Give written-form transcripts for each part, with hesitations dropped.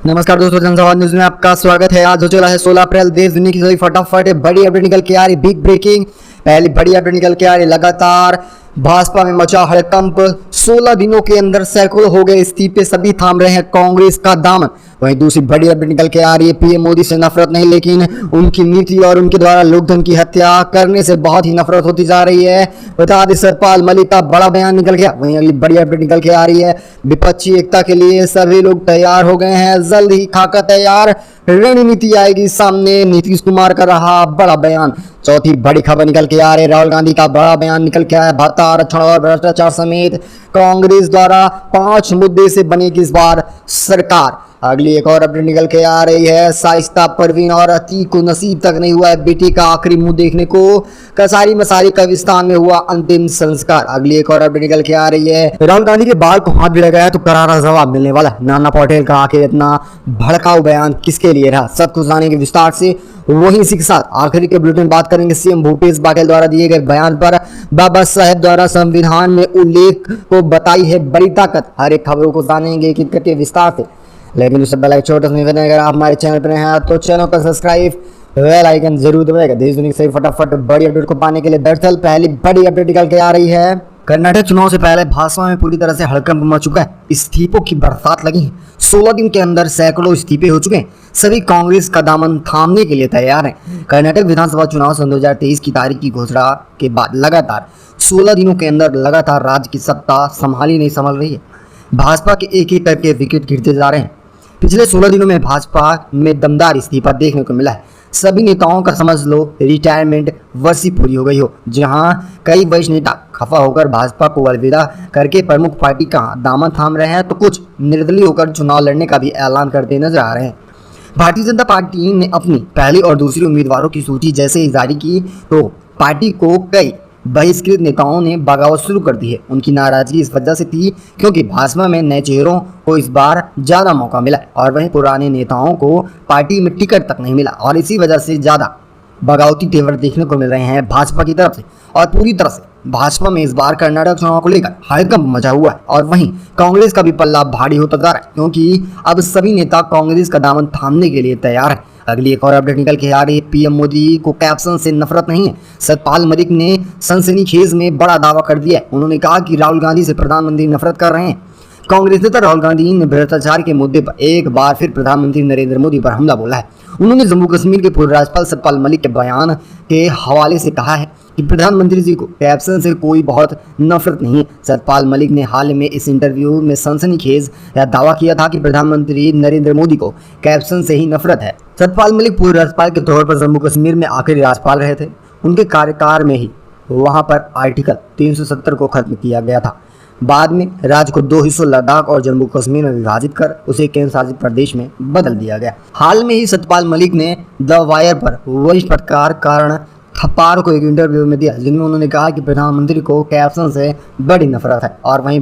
नमस्कार दोस्तों, जनसंवाद न्यूज में आपका स्वागत है। आज हो चला है 16 अप्रैल। देश दुनिया की सभी फटाफट बड़ी अपडेट निकल के आ रही। बिग ब्रेकिंग पहली बड़ी अपडेट निकल के आ रही। लगातार भाजपा में मचा हड़कंप। 16 दिनों के अंदर सैकड़ों हो गए इस्तीफे, सभी थाम रहे हैं कांग्रेस का दामन। वहीं दूसरी बड़ी अपडेट निकल के आ रही है। पीएम मोदी से नफरत नहीं, लेकिन उनकी नीति और उनके द्वारा लोकधन की हत्या करने से बहुत ही नफरत होती जा रही है। बता दें, सतपाल मलिक का बड़ा बयान निकल गया। वहीं अगली बड़ी अपडेट निकल के आ रही है। विपक्षी एकता के लिए सभी लोग तैयार हो गए हैं, जल्द ही खाका तैयार, रणनीति आएगी सामने, नीतीश कुमार का रहा बड़ा बयान। चौथी बड़ी खबर निकल के आ रही है। राहुल गांधी का बड़ा बयान निकल के आया। भत्ता, आरक्षण और भ्रष्टाचार समेत कांग्रेस द्वारा 5 मुद्दे से बनेगी इस बार सरकार। अगली एक और अपडेट निकल के आ रही है। शाइस्ता परवीन और अतीक को नसीब तक नहीं हुआ है बेटी का आखिरी मुंह देखने को। कसारी मसारी कब्रिस्तान में हुआ अंतिम संस्कार। अगली एक और अपडेट निकल के आ रही है। राहुल गांधी के बाल को हाथ भी लगाया तो करारा जवाब मिलने वाला। नाना पटेल का आखिर इतना भड़काऊ बयान किसके लिए रहा, सब कुछ जानेंगे विस्तार से। वहीं इसी के साथ आखिरी के बुलेटिन बात करेंगे सीएम भूपेश बघेल द्वारा दिए गए बयान पर। बाबा साहेब द्वारा संविधान में उल्लेख को बताई है बड़ी ताकत। हर एक खबरों को जानेंगे कि विस्तार से, लेकिन उससे पहले एक छोटा सा निवेदन, अगर आप हमारे चैनल पर हैं तो चैनल को सब्सक्राइब, बेल आइकन जरूर दबाएगा देश दुनिया से फटाफट बड़ी अपडेट को पाने के लिए। दरअसल पहली बड़ी अपडेट निकल के आ रही है। कर्नाटक चुनाव से पहले भाजपा में पूरी तरह से हड़कंप मच चुका है। इस्तीफों की बरसात लगी है। 16 दिन के अंदर सैकड़ों इस्तीफे हो चुके हैं। सभी कांग्रेस का दामन थामने के लिए तैयार हैं। कर्नाटक विधानसभा चुनाव सन 2023 की तारीख की घोषणा के बाद लगातार 16 दिनों के अंदर लगातार राज्य की सत्ता संभाली नहीं संभल रही है। भाजपा के एक एक करके विकेट गिरते जा रहे हैं। पिछले 16 दिनों में भाजपा में दमदार इस्तीफा देखने को मिला है। सभी नेताओं का समझ लो रिटायरमेंट वर्षी पूरी हो गई हो। जहां कई वरिष्ठ नेता खफा होकर भाजपा को अलविदा करके प्रमुख पार्टी का दामन थाम रहे हैं, तो कुछ निर्दलीय होकर चुनाव लड़ने का भी ऐलान करते नजर आ रहे हैं। भारतीय जनता पार्टी ने अपनी पहली और दूसरी उम्मीदवारों की सूची जैसे ही जारी की तो पार्टी को कई बहिष्कृत नेताओं ने बगावत शुरू कर दी है। उनकी नाराजगी इस वजह से थी क्योंकि भाजपा में नए चेहरों को इस बार ज़्यादा मौका मिला और वहीं पुराने नेताओं को पार्टी में टिकट तक नहीं मिला और इसी वजह से ज़्यादा बगावती तेवर देखने को मिल रहे हैं भाजपा की तरफ से। और पूरी तरह से भाजपा में इस बार कर्नाटक चुनाव को लेकर हड़कंप मचा हुआ है और वहीं कांग्रेस का भी पल्ला भारी होता जा रहा है क्योंकि अब सभी नेता कांग्रेस का दामन थामने के लिए तैयार है। अगली एक और अपडेट निकल के आ रही है। पीएम मोदी को कैप्शन से नफरत नहीं है। सतपाल मलिक ने सनसनीखेज में बड़ा दावा कर दिया है। उन्होंने कहा कि राहुल गांधी से प्रधानमंत्री नफरत कर रहे हैं। कांग्रेस नेता राहुल गांधी ने भ्रष्टाचार के मुद्दे पर एक बार फिर प्रधानमंत्री नरेंद्र मोदी पर हमला बोला है। उन्होंने जम्मू कश्मीर के पूर्व राज्यपाल सतपाल मलिक के बयान के हवाले से कहा है कि प्रधानमंत्री जी को कैप्शन से कोई बहुत नफरत नहीं है। सतपाल मलिक ने हाल में इस इंटरव्यू में सनसनीखेज दावा किया था कि प्रधानमंत्री नरेंद्र मोदी को कैप्शन से ही नफरत है। सतपाल मलिक पूर्व राज्यपाल के तौर पर जम्मू कश्मीर में आखिरी राज्यपाल रहे थे। उनके कार्यकाल में ही वहां पर आर्टिकल 370 को खत्म किया गया था। बाद में राज्य को 2 हिस्सों लद्दाख और जम्मू कश्मीर में विभाजित कर उसे केंद्र शासित प्रदेश में बदल दिया गया। हाल में ही सतपाल मलिक ने द वायर पर वरिष्ठ पत्रकार कारण थप्पार को एक इंटरव्यू में दिया, जिनमें उन्होंने कहा कि प्रधानमंत्री को कैप्शन से बड़ी नफरत है। और वहीं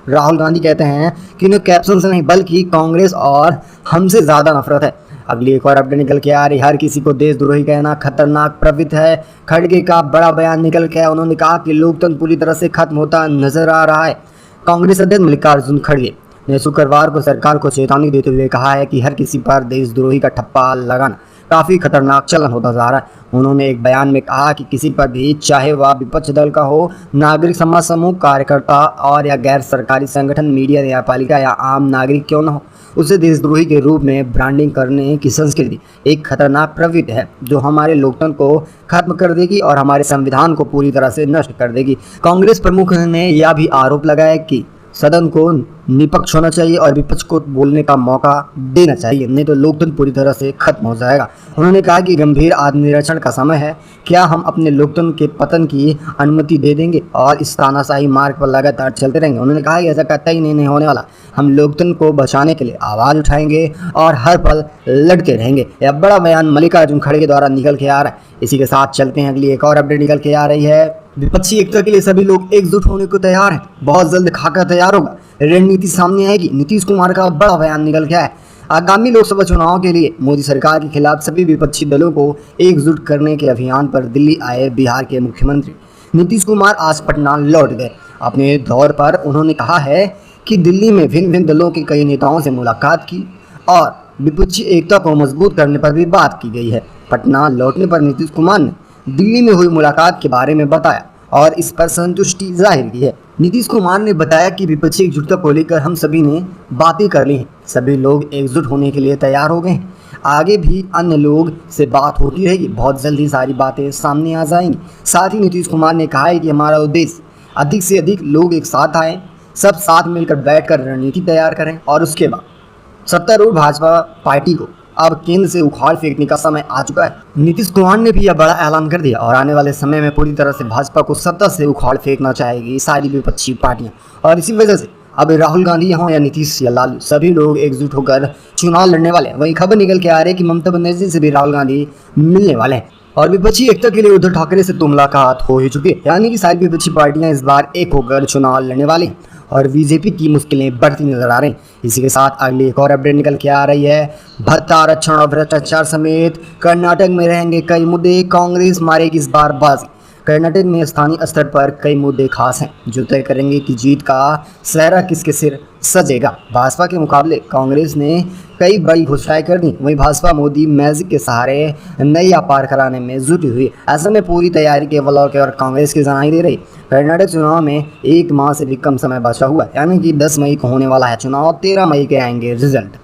राहुल गांधी कहते हैं कि उन्हें कैप्शन से नहीं बल्कि कांग्रेस और हमसे ज़्यादा नफरत है। अगली एक और अपडेट निकल के आ रही। हर किसी को देशद्रोही कहना खतरनाक प्रवृत्ति है। खड़गे का बड़ा बयान निकल के आया। उन्होंने कहा कि लोकतंत्र पूरी तरह से खत्म होता नजर आ रहा है। कांग्रेस अध्यक्ष मल्लिकार्जुन खड़गे ने शुक्रवार को सरकार को चेतावनी देते हुए कहा है कि हर किसी पर देशद्रोही का ठप्पा लगाना काफ़ी खतरनाक चलन होता जा रहा है। उन्होंने एक बयान में कहा कि किसी पर भी, चाहे वह विपक्ष दल का हो, नागरिक समाज समूह, कार्यकर्ता और या गैर सरकारी संगठन, मीडिया, न्यायपालिका या आम नागरिक क्यों न हो, उसे देशद्रोही के रूप में ब्रांडिंग करने की संस्कृति एक खतरनाक प्रवृत्ति है जो हमारे लोकतंत्र को खत्म कर देगी और हमारे संविधान को पूरी तरह से नष्ट कर देगी। कांग्रेस प्रमुख ने यह भी आरोप लगाया कि सदन को निष्पक्ष होना चाहिए और विपक्ष को बोलने का मौका देना चाहिए, नहीं तो लोकतंत्र पूरी तरह से खत्म हो जाएगा। उन्होंने कहा कि गंभीर आत्मनिरीक्षण का समय है। क्या हम अपने लोकतंत्र के पतन की अनुमति दे देंगे और इस तानाशाही मार्ग पर लगातार चलते रहेंगे? उन्होंने कहा कि ऐसा कतई नहीं होने वाला। हम लोकतंत्र को बचाने के लिए आवाज़ उठाएंगे और हर पल लड़ते रहेंगे। यह बड़ा बयान मल्लिकार्जुन खड़गे द्वारा निकल के आ रहा है। इसी के साथ चलते हैं अगली एक और अपडेट निकल के आ रही है। विपक्षी एकता के लिए सभी लोग एकजुट होने को तैयार हैं। बहुत जल्द खाका तैयार होगा, रणनीति सामने आएगी। नीतीश कुमार का बड़ा बयान निकल गया है। आगामी लोकसभा चुनाव के लिए मोदी सरकार के खिलाफ सभी विपक्षी दलों को एकजुट करने के अभियान पर दिल्ली आए बिहार के मुख्यमंत्री नीतीश कुमार आज पटना लौट गए। अपने दौर पर उन्होंने कहा है कि दिल्ली में भिन्न भिन्न दलों के कई नेताओं से मुलाकात की और विपक्षी एकता को मजबूत करने पर भी बात की गई है। पटना लौटने पर नीतीश कुमार ने दिल्ली में हुई मुलाकात के बारे में बताया और इस पर संतुष्टि जाहिर की है। नीतीश कुमार ने बताया कि विपक्षी एकजुटता को लेकर हम सभी ने बातें कर ली हैं, सभी लोग एकजुट होने के लिए तैयार हो गए हैं, आगे भी अन्य लोग से बात होती रहेगी, बहुत जल्दी सारी बातें सामने आ जाएंगी। साथ ही नीतीश कुमार ने कहा है कि हमारा उद्देश्य अधिक से अधिक लोग एक साथ आएँ, सब साथ मिलकर बैठकर रणनीति तैयार करें और उसके बाद सत्तारूढ़ भाजपा पार्टी को अब केंद्र से उखाड़ फेंकने का समय आ चुका है। नीतीश कुमार ने भी यह बड़ा ऐलान कर दिया और आने वाले समय में पूरी तरह से भाजपा को सत्ता से उखाड़ फेंकना चाहेगी सारी विपक्षी पार्टियां, और इसी वजह से अब राहुल गांधी हों या नीतीश या लालू, सभी लोग एकजुट होकर चुनाव लड़ने वाले हैं। वहीं खबर निकल के आ रही है कि ममता बनर्जी से भी राहुल गांधी मिलने वाले हैं और विपक्षी एकता के लिए उद्धव ठाकरे से तो मुलाकात हो ही चुकी है, यानी कि सारी विपक्षी पार्टियां इस बार एक होकर चुनाव लड़ने वाली हैं और बीजेपी की मुश्किलें बढ़ती नजर आ रही हैं। इसी के साथ अगली एक और अपडेट निकल के आ रही है। भत्ता आरक्षण और भ्रष्टाचार समेत कर्नाटक में रहेंगे कई मुद्दे, कांग्रेस मारेगी इस बार बाजी। कर्नाटक में स्थानीय स्तर पर कई मुद्दे खास हैं जो तय करेंगे कि जीत का सेहरा किसके सिर सजेगा। भाजपा के मुकाबले कांग्रेस ने कई बड़ी घोषणाएं कर दी, वहीं भाजपा मोदी मैजिक के सहारे नैया पार कराने में जुटी हुई। ऐसे में पूरी तैयारी केवल और कांग्रेस की जनाई दे रही। कर्नाटक चुनाव में 1 माह से भी कम समय बचा हुआ है, यानी कि 10 मई को होने वाला है चुनाव, 13 मई के आएंगे रिजल्ट।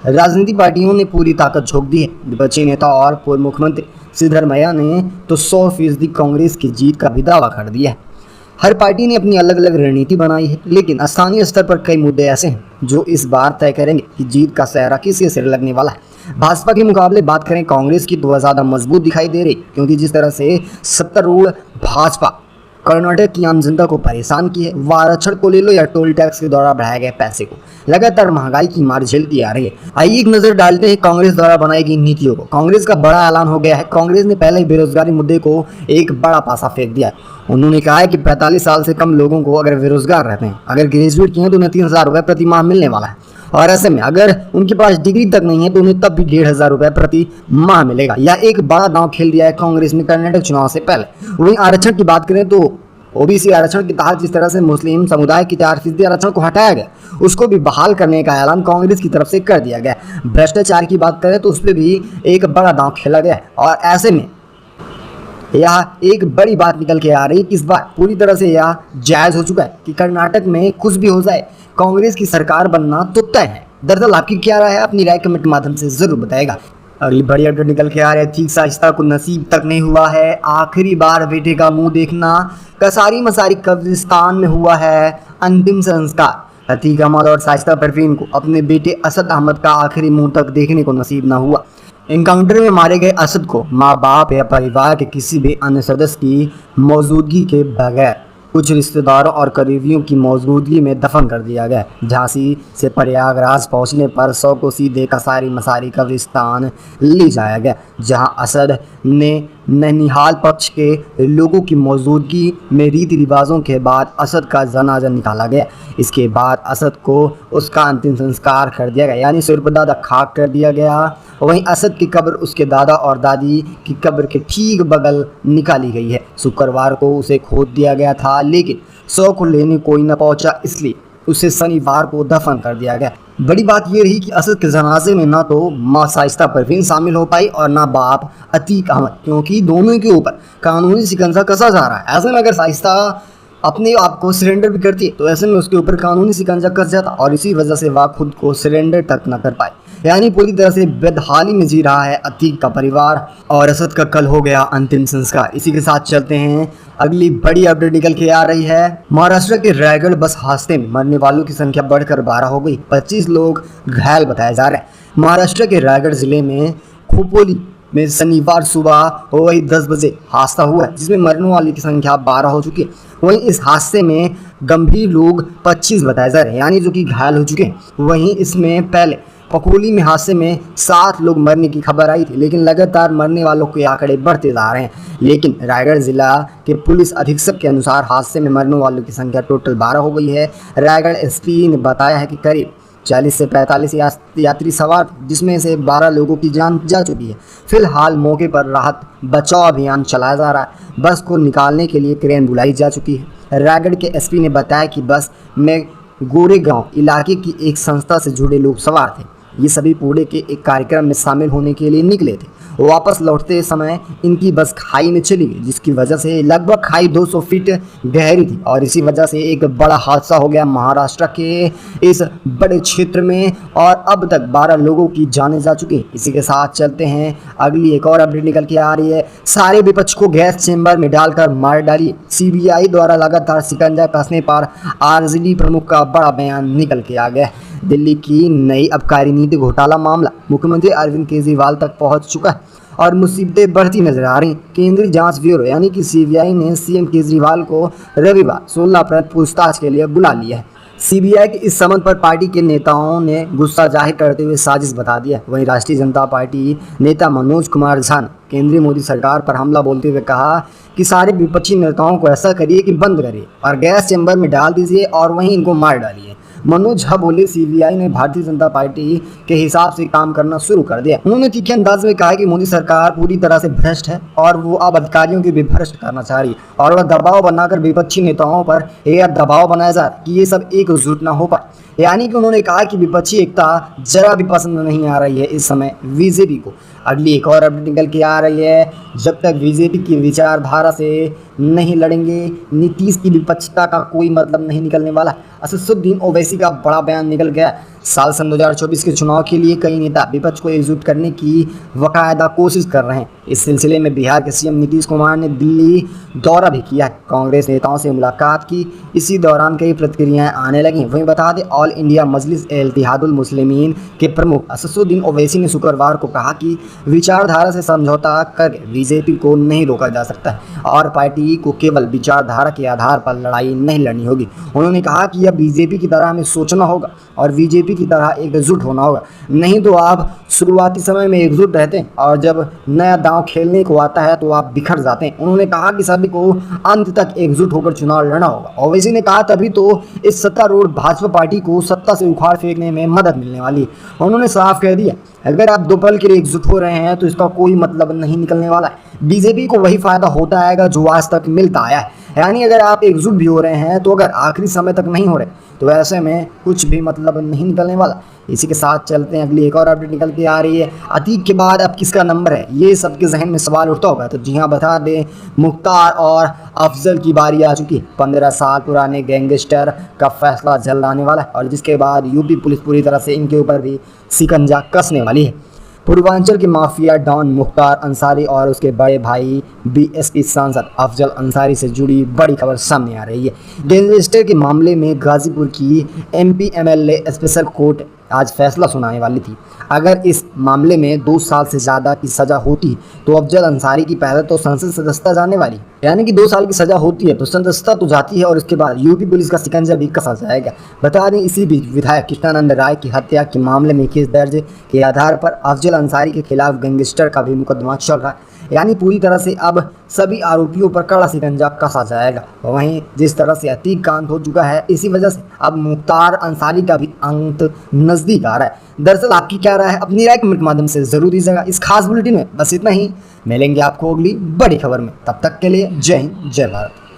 राजनीतिक पार्टियों ने पूरी ताकत झोंक दी है। विपक्षी नेता और पूर्व मुख्यमंत्री सिद्धरमैया ने तो 100% कांग्रेस की जीत का भी दावा कर दिया है। हर पार्टी ने अपनी अलग अलग रणनीति बनाई है, लेकिन स्थानीय स्तर पर कई मुद्दे ऐसे हैं जो इस बार तय करेंगे कि जीत का सेहरा किसके सिर लगने वाला है। भाजपा के मुकाबले बात करें कांग्रेस की तो वह ज़्यादा मजबूत दिखाई दे रही, क्योंकि जिस तरह से सत्तारूढ़ भाजपा कर्नाटक की आम जनता को परेशान की है, वह आरक्षण को ले लो या टोल टैक्स के द्वारा बढ़ाए गए पैसे को, लगातार महंगाई की मार झेलती आ रही है। आइए एक नजर डालते हैं कांग्रेस द्वारा बनाई गई नीतियों को। कांग्रेस का बड़ा ऐलान हो गया है। कांग्रेस ने पहले ही बेरोजगारी मुद्दे को एक बड़ा पासा फेंक दिया है। उन्होंने कहा है कि 45 साल से कम लोगों को अगर बेरोजगार रहते हैं, अगर ग्रेजुएट किए हैं तो उन्हें 3,000 रुपये प्रति माह मिलने वाला है, और ऐसे में अगर उनके पास डिग्री तक नहीं है तो उन्हें तब भी 1,500 रुपये प्रति माह मिलेगा। यह एक बड़ा दांव खेल दिया है कांग्रेस ने कर्नाटक चुनाव से पहले। वहीं आरक्षण की बात करें तो ओबीसी आरक्षण के तहत जिस तरह से मुस्लिम समुदाय की 4% आरक्षण को हटाया गया, उसको भी बहाल करने का ऐलान कांग्रेस की तरफ से कर दिया गया। भ्रष्टाचार की बात करें तो उस पर भी एक बड़ा दांव खेला गया है, और ऐसे में यह एक बड़ी बात निकल के आ रही है कि इस बार पूरी तरह से यह जायज़ हो चुका है कि कर्नाटक में कुछ भी हो जाए, कांग्रेस की सरकार बनना तो तय है। दरअसल आपकी क्या राय है, अपनी राय कमेंट के माध्यम से जरूर बताएगा। अगली बड़ी अपडेट निकल के आ रही है। ठीक साजिशा को नसीब तक नहीं हुआ है आखिरी बार बेटे का मुंह देखना, कसारी मसारी कब्रिस्तान में हुआ है अंतिम संस्कार। अतीक अहमद और साजिशा परवीन को अपने बेटे असद अहमद का आखिरी मुंह तक देखने को नसीब न हुआ। एनकाउंटर में मारे गए असद को माँ बाप या परिवार के किसी भी अन्य सदस्य की मौजूदगी के बगैर कुछ रिश्तेदारों और करीबियों की मौजूदगी में दफन कर दिया गया। झांसी से प्रयागराज पहुंचने पर शव को सीधे कसारी मसारी कब्रिस्तान ले जाया गया, जहां असद ने नैनीहाल पक्ष के लोगों की मौजूदगी में रीति रिवाजों के बाद असद का जनाजा निकाला गया। इसके बाद असद को उसका अंतिम संस्कार कर दिया गया, यानी सिरपदादा खाक कर दिया गया। वहीं असद की कब्र उसके दादा और दादी की कब्र के ठीक बगल निकाली गई है। शुक्रवार को उसे खोद दिया गया था, लेकिन शव को लेने कोई न पहुंचा, इसलिए उसे शनिवार को दफन कर दिया गया। बड़ी बात यह रही कि असद के जनाजे में ना तो माँ साजिशा परवीन शामिल हो पाई और ना बाप अतीक अहमद, क्योंकि दोनों के ऊपर कानूनी शिकंजा कसा जा रहा है। ऐसे में अगर साजिशा अपने आप को सरेंडर भी करती है तो ऐसे में उसके ऊपर कानूनी शिकंजा कस जाता, और इसी वजह से वह खुद को सरेंडर तक न कर पाए, यानी पूरी तरह से बेदहाली में जी रहा है अतीक का परिवार, और असद का कल हो गया अंतिम संस्कार। इसी के साथ चलते हैं अगली बड़ी अपडेट निकल के आ रही है। महाराष्ट्र के रायगढ़ बस हादसे में मरने वालों की संख्या बढ़कर 12 हो गई, 25 लोग घायल बताए जा रहे हैं। महाराष्ट्र के रायगढ़ जिले में खोपोली में शनिवार सुबह वही 10 बजे हादसा हुआ है, जिसमें मरने वालों की संख्या 12 हो चुकी है। वहीं इस हादसे में गंभीर लोग 25 बताए जा रहे हैं, यानी जो कि घायल हो चुके हैं। वहीं इसमें पहले पकोली में हादसे में 7 लोग मरने की खबर आई थी, लेकिन लगातार मरने वालों के आंकड़े बढ़ते जा रहे हैं। लेकिन रायगढ़ जिला के पुलिस अधीक्षक के अनुसार हादसे में मरने वालों की संख्या टोटल 12 हो गई है। रायगढ़ एसपी ने बताया है कि करीब 40 से 45 यात्री सवार, जिसमें से 12 लोगों की जान जा चुकी है। फिलहाल मौके पर राहत बचाव अभियान चलाया जा रहा है। बस को निकालने के लिए क्रेन बुलाई जा चुकी है। रायगढ़ के एसपी ने बताया कि बस में गोरेगांव इलाके की एक संस्था से जुड़े लोग सवार थे ये सभी पुणे के एक कार्यक्रम में शामिल होने के लिए निकले थे। वापस लौटते समय इनकी बस खाई में चली गई, जिसकी वजह से लगभग खाई 200 फीट गहरी थी और इसी वजह से एक बड़ा हादसा हो गया महाराष्ट्र के इस बड़े क्षेत्र में और अब तक 12 लोगों की जानें जा चुकी हैं। इसी के साथ चलते हैं अगली एक और अपडेट निकल के आ रही है। सारे विपक्ष को गैस चेंबर में डालकर मार डालिए, सीबीआई द्वारा लगातार शिकंजा कसने पर आरजेडी प्रमुख का बड़ा बयान निकल के आ गया। दिल्ली की नई आबकारी नीति घोटाला मामला मुख्यमंत्री अरविंद केजरीवाल तक पहुंच चुका है और मुसीबतें बढ़ती नजर आ रही। केंद्रीय जांच ब्यूरो यानी कि सीबीआई ने सीएम केजरीवाल को रविवार 16 अप्रैल पूछताछ के लिए बुला लिया है। सीबीआई के इस समन पर पार्टी के नेताओं ने गुस्सा जाहिर करते हुए साजिश बता दिया। वहीं राष्ट्रीय जनता पार्टी नेता मनोज कुमार झा ने केंद्रीय मोदी सरकार पर हमला बोलते हुए कहा कि सारे विपक्षी नेताओं को ऐसा करिए कि बंद करिए और गैस चैम्बर में डाल दीजिए और वहीं इनको मार डालिए। मनोज झा बोले, सीबीआई ने भारतीय जनता पार्टी के हिसाब से काम करना शुरू कर दिया। उन्होंने तीखे अंदाज में कहा कि मोदी सरकार पूरी तरह से भ्रष्ट है और वो अब अधिकारियों की भी भ्रष्ट करना चाह रही है और वह दबाव बनाकर विपक्षी नेताओं पर यह दबाव बनाया जा रहा है कि ये सब एकजुट न हो पाए। यानी कि उन्होंने कहा कि विपक्षी एकता जरा भी पसंद नहीं आ रही है इस समय बीजेपी को। अगली एक और अपडेट निकल के आ रही है। जब तक बीजेपी की विचारधारा से नहीं लड़ेंगे, नीतीश की विपक्षता का कोई मतलब नहीं निकलने वाला। असदुद्दीन ओवैसी का बड़ा बयान निकल गया। साल सन 2024 के चुनाव के लिए कई नेता विपक्ष को एकजुट करने की बाकायदा कोशिश कर रहे हैं। इस सिलसिले में बिहार के सीएम नीतीश कुमार ने दिल्ली दौरा भी किया है, कांग्रेस नेताओं से मुलाकात की। इसी दौरान कई प्रतिक्रियाएं आने लगी। वहीं बता दें, ऑल इंडिया मजलिस इत्तेहादुल मुस्लिमीन के प्रमुख असदुद्दीन ओवैसी ने शुक्रवार को कहा कि विचारधारा से समझौता कर बीजेपी को नहीं रोका जा सकता और पार्टी को केवल विचारधारा के आधार पर लड़ाई नहीं लड़नी होगी। उन्होंने कहा कि यह बीजेपी की तरह हमें सोचना होगा और बीजेपी की तरह एकजुट होना होगा, नहीं तो आप शुरुआती समय में एकजुट रहते हैं और जब नया दांव खेलने को आता है तो आप बिखर जाते हैं। उन्होंने कहा कि सभी को अंत तक एकजुट होकर चुनाव लड़ना होगा। ओवैसी ने कहा तभी तो इस सत्तारूढ़ भाजपा पार्टी को सत्ता से उखाड़ फेंकने में मदद मिलने वाली है। उन्होंने साफ कह दिया, अगर आप दो पल के लिए एकजुट हो रहे हैं तो इसका कोई मतलब नहीं निकलने वाला है। बीजेपी को वही फायदा होता आएगा जो आज तक मिलता आया है। यानी अगर आप एकजुट भी हो रहे हैं तो अगर आखिरी समय तक नहीं हो रहे तो ऐसे में कुछ भी मतलब नहीं निकलने वाला। इसी के साथ चलते हैं अगली एक और अपडेट निकल के आ रही है। अतीक के बाद अब किसका नंबर है, ये सबके जहन में सवाल उठता होगा। तो जी हाँ, बता दें, मुख्तार और अफजल की बारी आ चुकी है। 15 साल पुराने गैंगस्टर का फैसला जल्द आने वाला है और जिसके बाद यूपी पुलिस पूरी तरह से इनके ऊपर भी शिकंजा कसने वाली है। पूर्वांचल के माफिया डॉन मुख्तार अंसारी और उसके बड़े भाई बीएसपी सांसद अफजल अंसारी से जुड़ी बड़ी खबर सामने आ रही है। गैंगस्टर के मामले में गाजीपुर की एमपी एमएलए स्पेशल कोर्ट आज फैसला सुनाने वाली थी। अगर इस मामले में 2 साल से ज़्यादा की सज़ा होती तो अफजल अंसारी की पहले तो संसद सदस्यता जाने वाली, यानी कि 2 साल की सज़ा होती है तो सदस्यता तो जाती है और उसके बाद यूपी पुलिस का शिकंजा भी कसा जाएगा। बता दें, इसी बीच विधायक कृष्णानंद राय की हत्या के मामले में केस दर्ज के आधार पर अफजल अंसारी के खिलाफ गैंगस्टर का भी मुकदमा चल रहा है। यानी पूरी तरह से अब सभी आरोपियों पर कड़ा शिकंजा कसा जाएगा। वहीं जिस तरह से अतीक का अंत हो चुका है, इसी वजह से अब मुख्तार अंसारी का भी अंत नज़दीक आ रहा है। दरअसल आपकी क्या राय है, अपनी राय कमेंट के माध्यम से जरूर दीजिएगा। इस खास बुलेटिन में बस इतना ही, मिलेंगे आपको अगली बड़ी खबर में। तब तक के लिए जय हिंद, जय भारत।